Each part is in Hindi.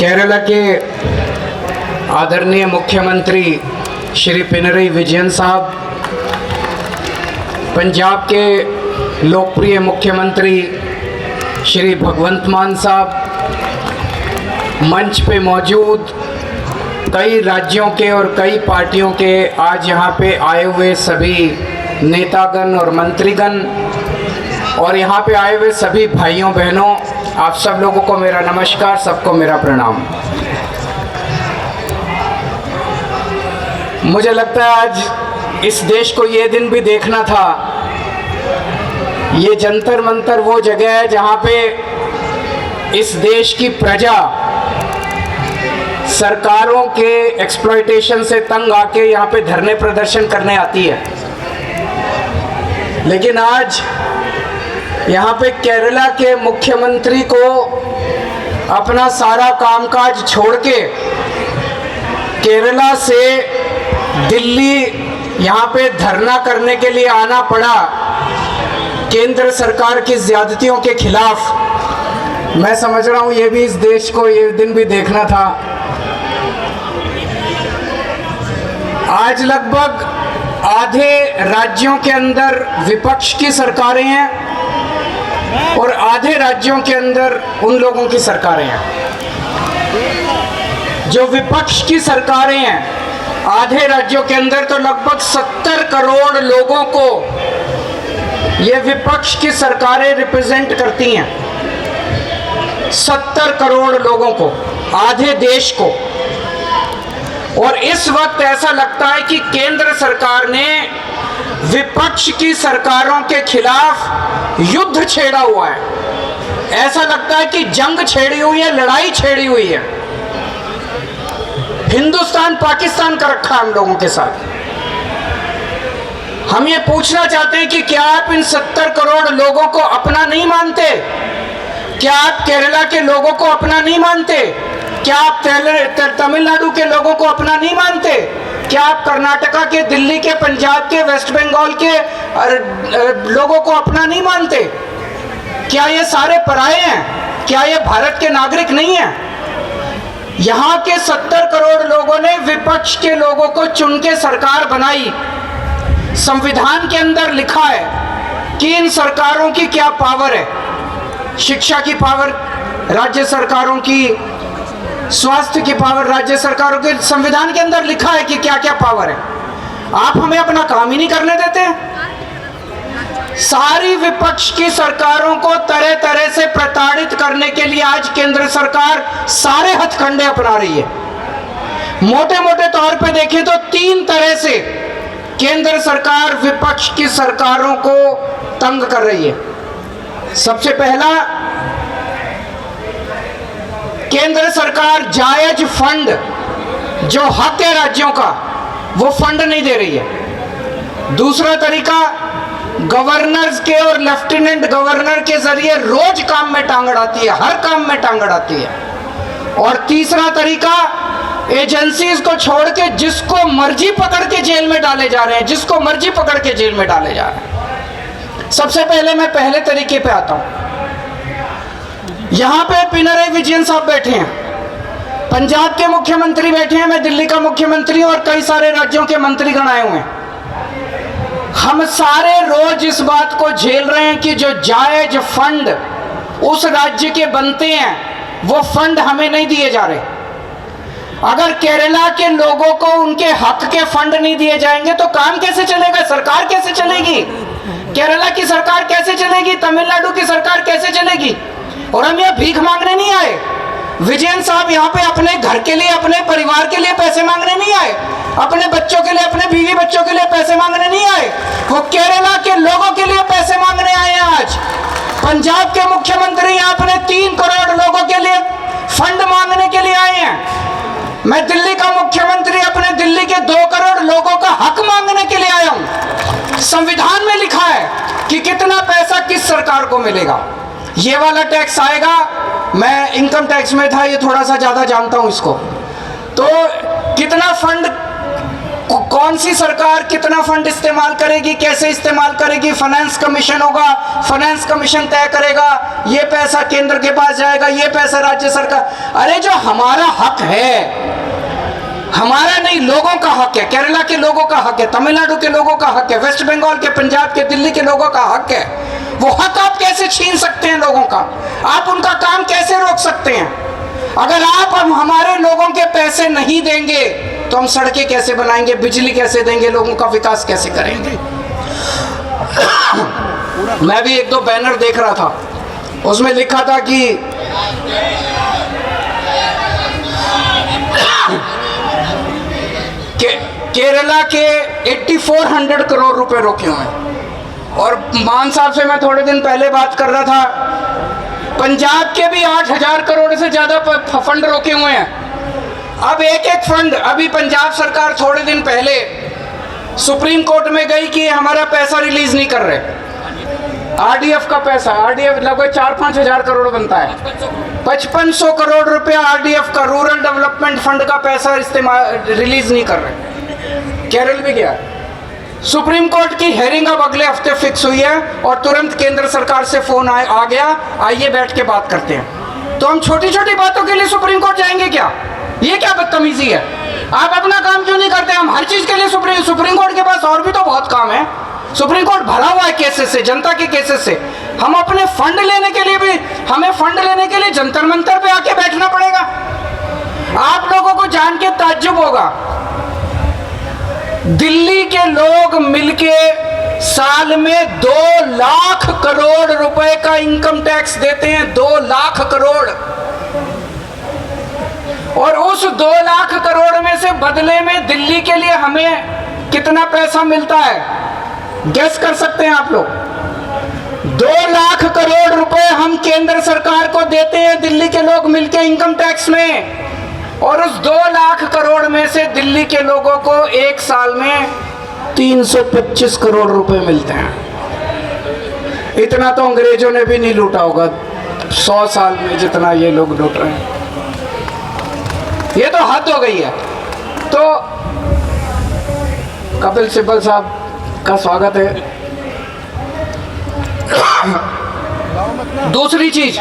केरला के आदरणीय मुख्यमंत्री श्री पिनरई विजयन साहब, पंजाब के लोकप्रिय मुख्यमंत्री श्री भगवंत मान साहब, मंच पे मौजूद कई राज्यों के और कई पार्टियों के आज यहाँ पे आए हुए सभी नेतागण और मंत्रीगण और यहाँ पे आए हुए सभी भाइयों बहनों, आप सब लोगों को मेरा नमस्कार, सबको मेरा प्रणाम। मुझे लगता है आज इस देश को ये दिन भी देखना था। ये जंतर मंतर वो जगह है जहाँ पे इस देश की प्रजा सरकारों के एक्सप्लॉयटेशन से तंग आके यहाँ पे धरने प्रदर्शन करने आती है, लेकिन आज यहाँ पे केरला के मुख्यमंत्री को अपना सारा कामकाज छोड़ के केरला से दिल्ली यहाँ पे धरना करने के लिए आना पड़ा केंद्र सरकार की ज्यादतियों के खिलाफ। मैं समझ रहा हूँ ये भी इस देश को ये दिन भी देखना था। आज लगभग आधे राज्यों के अंदर विपक्ष की सरकारें हैं और आधे राज्यों के अंदर उन लोगों की सरकारें हैं। जो विपक्ष की सरकारें हैं आधे राज्यों के अंदर, तो लगभग 70 करोड़ लोगों को ये विपक्ष की सरकारें रिप्रेजेंट करती हैं। 70 करोड़ लोगों को, आधे देश को। और इस वक्त ऐसा लगता है कि केंद्र सरकार ने विपक्ष की सरकारों के खिलाफ युद्ध छेड़ा हुआ है। ऐसा लगता है कि जंग छेड़ी हुई है, लड़ाई छेड़ी हुई है। हिंदुस्तान पाकिस्तान का रखा हम लोगों के साथ। हम ये पूछना चाहते हैं कि क्या आप इन 70 करोड़ लोगों को अपना नहीं मानते? क्या आप केरला के लोगों को अपना नहीं मानते? क्या आप तमिलनाडु के लोगों को अपना नहीं मानते? क्या आप कर्नाटका के, दिल्ली के, पंजाब के, वेस्ट बंगाल के लोगों को अपना नहीं मानते? क्या ये सारे पराये हैं? क्या ये भारत के नागरिक नहीं हैं? यहाँ के 70 करोड़ लोगों ने विपक्ष के लोगों को चुन के सरकार बनाई। संविधान के अंदर लिखा है कि इन सरकारों की क्या पावर है। शिक्षा की पावर राज्य सरकारों की, स्वास्थ्य की पावर राज्य सरकारों के, संविधान के अंदर लिखा है कि क्या क्या पावर है। आप हमें अपना काम ही नहीं करने देते। सारी विपक्ष की सरकारों को तरह तरह से प्रताड़ित करने के लिए आज केंद्र सरकार सारे हथकंडे अपना रही है। मोटे मोटे तौर पे देखें तो 3 तरह से केंद्र सरकार विपक्ष की सरकारों को तंग कर रही है। सबसे पहला, केंद्र सरकार जायज फंड, जो हक है राज्यों का, वो फंड नहीं दे रही है। दूसरा तरीका, गवर्नर्स के और लेफ्टिनेंट गवर्नर के जरिए रोज काम में टांग अड़ाती है, हर काम में टांग अड़ाती है। और तीसरा तरीका, एजेंसीज को छोड़ के जिसको मर्जी पकड़ के जेल में डाले जा रहे हैं, जिसको मर्जी पकड़ के जेल में डाले जा रहे हैं। सबसे पहले मैं पहले तरीके पे आता हूं। यहां पे पिनरई विजयन साहब बैठे हैं, पंजाब के मुख्यमंत्री बैठे हैं, मैं दिल्ली का मुख्यमंत्री और कई सारे राज्यों के मंत्रीगण आए हुए हैं। हम सारे रोज इस बात को झेल रहे हैं कि जो जायज फंड उस राज्य के बनते हैं वो फंड हमें नहीं दिए जा रहे। अगर केरला के लोगों को उनके हक के फंड नहीं दिए जाएंगे तो काम कैसे चलेगा? सरकार कैसे चलेगी? केरला की सरकार कैसे चलेगी? तमिलनाडु की सरकार कैसे चलेगी? और हम यहाँ भीख मांगने नहीं आए। विजयन साहब यहाँ पे अपने घर के लिए, अपने परिवार के लिए पैसे मांगने नहीं आए, अपने बच्चों के लिए, अपने बीवी बच्चों के लिए पैसे मांगने नहीं आए। वो केरला के लोगों के लिए पैसे मांगने आए हैं। आज पंजाब के मुख्यमंत्री यहाँ अपने 3 करोड़ लोगों के लिए फंड मांगने के लिए आए हैं। मैं दिल्ली का मुख्यमंत्री अपने दिल्ली के 2 करोड़ लोगों का हक मांगने के लिए आया हूं। संविधान में लिखा है कि कितना पैसा किस सरकार को मिलेगा। ये वाला टैक्स आएगा, मैं इनकम टैक्स में था, ये थोड़ा सा ज्यादा जानता हूं इसको। तो कितना फंड कौन सी सरकार कितना फंड इस्तेमाल करेगी, कैसे इस्तेमाल करेगी, फाइनेंस कमीशन होगा, फाइनेंस कमीशन तय करेगा, ये पैसा केंद्र के पास जाएगा, ये पैसा राज्य सरकार। अरे जो हमारा हक है, हमारा नहीं, लोगों का हक है, केरला के लोगों का हक है, तमिलनाडु के लोगों का हक है, वेस्ट बंगाल के, पंजाब के, दिल्ली के लोगों का हक है, वो हक आप कैसे छीन सकते हैं लोगों का? आप उनका काम कैसे रोक सकते हैं? अगर आप हमारे लोगों के पैसे नहीं देंगे तो हम सड़कें कैसे बनाएंगे, बिजली कैसे देंगे, लोगों का विकास कैसे करेंगे? मैं भी एक दो बैनर देख रहा था, उसमें लिखा था कि केरला के 8400 करोड़ रुपए रोके हुए हैं। और मान साहब से मैं थोड़े दिन पहले बात कर रहा था, पंजाब के भी 8000 करोड़ से ज्यादा फंड रोके हुए हैं। अब एक एक फंड, अभी पंजाब सरकार थोड़े दिन पहले सुप्रीम कोर्ट में गई कि हमारा पैसा रिलीज नहीं कर रहे। आरडीएफ का पैसा, आरडीएफ लगभग 4-5 हजार करोड़ बनता है, 5500 करोड़ रुपया आरडीएफ का, रूरल डेवलपमेंट फंड का पैसा इस्तेमाल रिलीज नहीं कर रहे। केरल भी गया, सुप्रीम कोर्ट की हेयरिंग अब अगले हफ्ते फिक्स हुई है और तुरंत केंद्र सरकार से फोन आ गया, आइए बैठ के बात करते हैं। तो हम छोटी छोटी बातों के लिए सुप्रीम कोर्ट जाएंगे क्या? ये क्या बदतमीजी है? आप अपना काम क्यों नहीं करते? हम हर चीज के लिए सुप्रीम कोर्ट के पास और भी तो बहुत काम है। सुप्रीम कोर्ट भरा हुआ है केसेस से, जनता के केसेस से। हम अपने फंड लेने के लिए भी, हमें फंड लेने के लिए जंतर मंतर पे आके बैठना पड़ेगा। आप लोगों को जान के ताज्जुब होगा, दिल्ली के लोग मिलके साल में 2 लाख करोड़ रुपए का इनकम टैक्स देते हैं, 2 लाख करोड़। और उस 2 लाख करोड़ में से बदले में दिल्ली के लिए हमें कितना पैसा मिलता है, गेस कर सकते हैं आप लोग? 2 लाख करोड़ रुपए हम केंद्र सरकार को देते हैं दिल्ली के लोग मिलके इनकम टैक्स में। और उस 2 लाख करोड़ में से दिल्ली के लोगों को एक साल में 325 करोड़ रुपए मिलते हैं। इतना तो अंग्रेजों ने भी नहीं लूटा होगा 100 साल में जितना ये लोग लूट रहे हैं। ये तो हद हो गई है। तो कपिल सिब्बल साहब का स्वागत है। दूसरी चीज,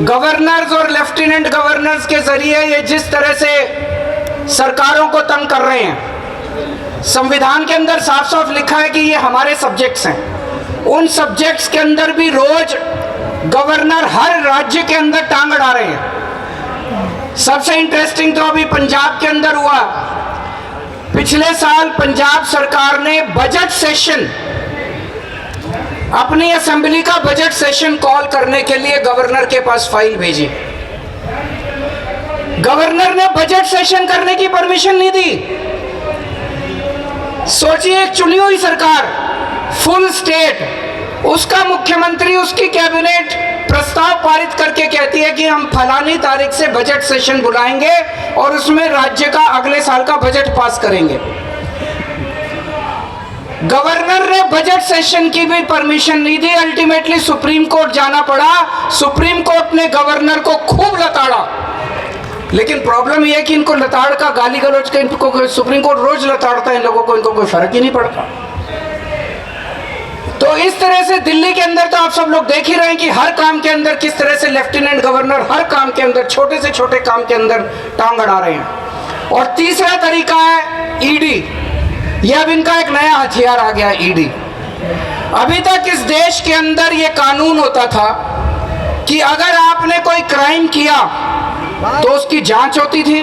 गवर्नर्स और लेफ्टिनेंट गवर्नर्स के जरिए ये जिस तरह से सरकारों को तंग कर रहे हैं, संविधान के अंदर साफ साफ लिखा है कि ये हमारे सब्जेक्ट्स हैं। उन सब्जेक्ट्स के अंदर भी रोज गवर्नर हर राज्य के अंदर टांग अड़ा रहे हैं। सबसे इंटरेस्टिंग तो अभी पंजाब के अंदर हुआ। पिछले साल पंजाब सरकार ने बजट सेशन, अपनी असेंबली का बजट सेशन कॉल करने के लिए गवर्नर के पास फाइल भेजी। गवर्नर ने बजट सेशन करने की परमिशन नहीं दी। सोचिए, एक चुनी हुई सरकार, फुल स्टेट, उसका मुख्यमंत्री, उसकी कैबिनेट प्रस्ताव पारित करके कहती है कि हम फलानी तारीख से बजट सेशन बुलाएंगे और उसमें राज्य का अगले साल का बजट पास करेंगे। गवर्नर ने बजट सेशन की भी परमिशन नहीं दी। अल्टीमेटली सुप्रीम कोर्ट जाना पड़ा। सुप्रीम कोर्ट ने गवर्नर को खूब लताड़ा। लेकिन प्रॉब्लम यह है कि इनको लताड़ का, गाली गलौज का, इनको सुप्रीम कोर्ट रोज लताड़ता है इन लोगों को, इनको कोई फर्क ही नहीं पड़ता। तो इस तरह से दिल्ली के अंदर तो आप सब लोग देख ही रहे हैं कि हर काम के अंदर किस तरह से लेफ्टिनेंट गवर्नर हर काम के अंदर, छोटे से छोटे काम के अंदर टांग अड़ा रहे हैं। और तीसरा तरीका है ईडी। यह अब इनका एक नया हथियार आ गया, ईडी। अभी तक इस देश के अंदर यह कानून होता था कि अगर आपने कोई क्राइम किया तो उसकी जांच होती थी,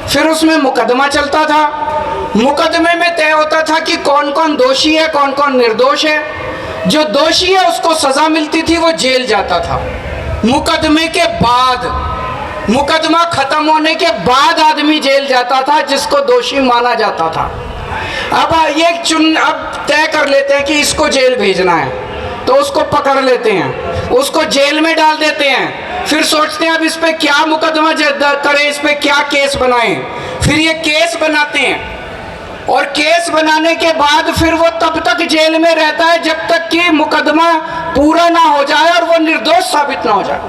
फिर उसमें मुकदमा चलता था। मुकदमे में तय होता था कि कौन कौन दोषी है, कौन कौन निर्दोष है। जो दोषी है उसको सजा मिलती थी, वो जेल जाता था। मुकदमे के बाद, मुकदमा खत्म होने के बाद आदमी जेल जाता था जिसको दोषी माना जाता था। अब अब तय कर लेते हैं कि इसको जेल भेजना है, तो उसको पकड़ लेते हैं, उसको जेल में डाल देते हैं। फिर सोचते हैं अब इस पे क्या मुकदमा करें, इस पे क्या केस बनाएं। फिर ये केस बनाते हैं और केस बनाने के बाद फिर वो तब तक जेल में रहता है जब तक कि मुकदमा पूरा ना हो जाए और वो निर्दोष साबित ना हो जाए।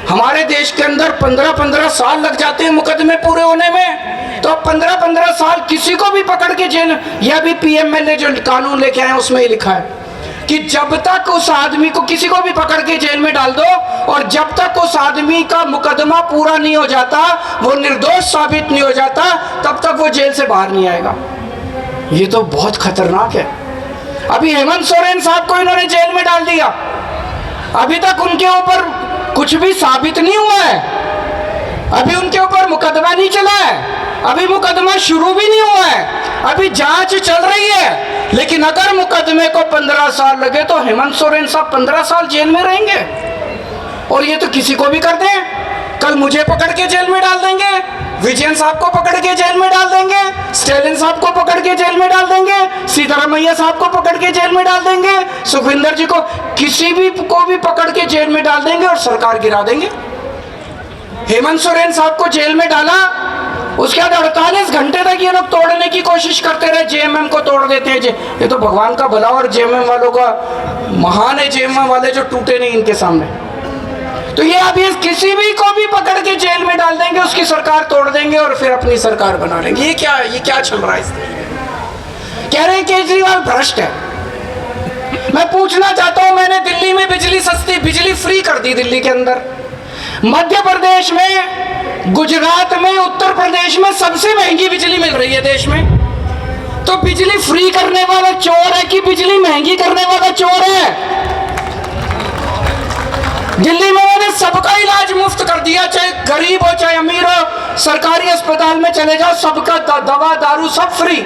हमारे देश के अंदर 15-15 साल लग जाते हैं मुकदमे पूरे होने में, तो 15-15 साल किसी को भी पकड़ के जेल, यह भी पीएमएल ने जो कानून लेके आए उसमें ही लिखा है कि जब तक उस आदमी को, किसी को भी पकड़ के जेल में डाल दो और जब तक उस आदमी का मुकदमा पूरा नहीं हो जाता, वो निर्दोष साबित नहीं हो जाता, तब तक वो जेल से बाहर नहीं आएगा। ये तो बहुत खतरनाक है। अभी हेमंत सोरेन साहब को इन्होंने जेल में डाल दिया, अभी तक उनके ऊपर कुछ भी साबित नहीं हुआ है, अभी उनके ऊपर मुकदमा नहीं चला है, अभी मुकदमा शुरू भी नहीं हुआ है, अभी जांच चल रही है। लेकिन अगर मुकदमे को 15 साल लगे तो हेमंत सोरेन साहब 15 साल जेल में रहेंगे। और ये तो किसी को भी कर दें, कल मुझे पकड़ के जेल में डाल देंगे, विजयन साहब को पकड़ के जेल में डाल देंगे, स्टालिन साहब को पकड़ के जेल में डाल देंगे, सीतारामैया साहब को पकड़ के जेल में डाल देंगे, सुखविंदर जी को, किसी भी को भी पकड़ के जेल में डाल देंगे और सरकार गिरा देंगे। हेमंत सोरेन साहब को जेल में डाला, उसके बाद 48 घंटे तक ये लोग तोड़ने की कोशिश करते रहे, जेएमएम को तोड़ देते हैं। ये तो भगवान का भला और जेएमएम वालों का महान है, जेएमएम वाले जो टूटे नहीं इनके सामने। तो ये अभी किसी भी को भी पकड़ के जेल में डाल देंगे, उसकी सरकार तोड़ देंगे और फिर अपनी सरकार बना लेंगे। ये क्या चल रहा है? कह रहे हैं केजरीवाल भ्रष्ट है। मैं पूछना चाहता हूं, मैंने दिल्ली में बिजली सस्ती, बिजली फ्री कर दी दिल्ली के अंदर, मध्य प्रदेश में, गुजरात में, उत्तर प्रदेश में सबसे महंगी बिजली मिल रही है देश में। तो बिजली फ्री करने वाला चोर है कि बिजली महंगी करने वाला चोर है? दिल्ली में मैंने सबका इलाज मुफ्त कर दिया, चाहे गरीब हो चाहे अमीर हो, सरकारी अस्पताल में चले जाओ, सबका दवा दारू सब फ्री।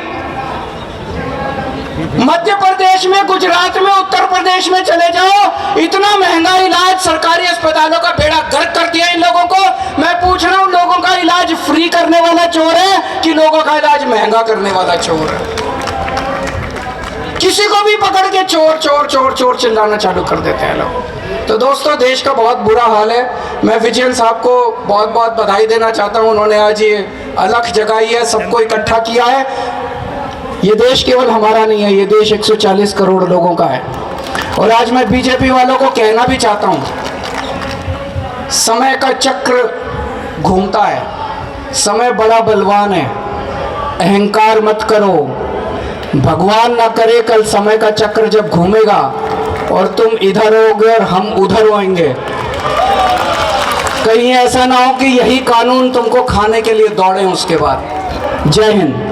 मध्य प्रदेश में, गुजरात में, उत्तर प्रदेश में चले जाओ, इतना महंगा इलाज, सरकारी अस्पतालों का बेड़ा गर्क कर दिया इन लोगों को। मैं पूछ रहा हूं, लोगों का इलाज फ्री करने वाला चोर है कि लोगों का इलाज महंगा करने वाला चोर है? किसी को भी पकड़ के चोर चोर चोर चोर चिल्लाना चालू कर देते हैं लोग। तो दोस्तों, देश का बहुत बुरा हाल है। मैं विजयन साहब को बहुत बहुत बधाई देना चाहता हूं, उन्होंने आज ये अलख जगाई है, सबको इकट्ठा किया है। ये देश केवल हमारा नहीं है, ये देश 140 करोड़ लोगों का है। और आज मैं बीजेपी वालों को कहना भी चाहता हूं, समय का चक्र घूमता है, समय बड़ा बलवान है, अहंकार मत करो। भगवान ना करे कल समय का चक्र जब घूमेगा और तुम इधर होगे और हम उधर होंगे, कहीं ऐसा ना हो कि यही कानून तुमको खाने के लिए दौड़े उसके बाद। जय हिंद।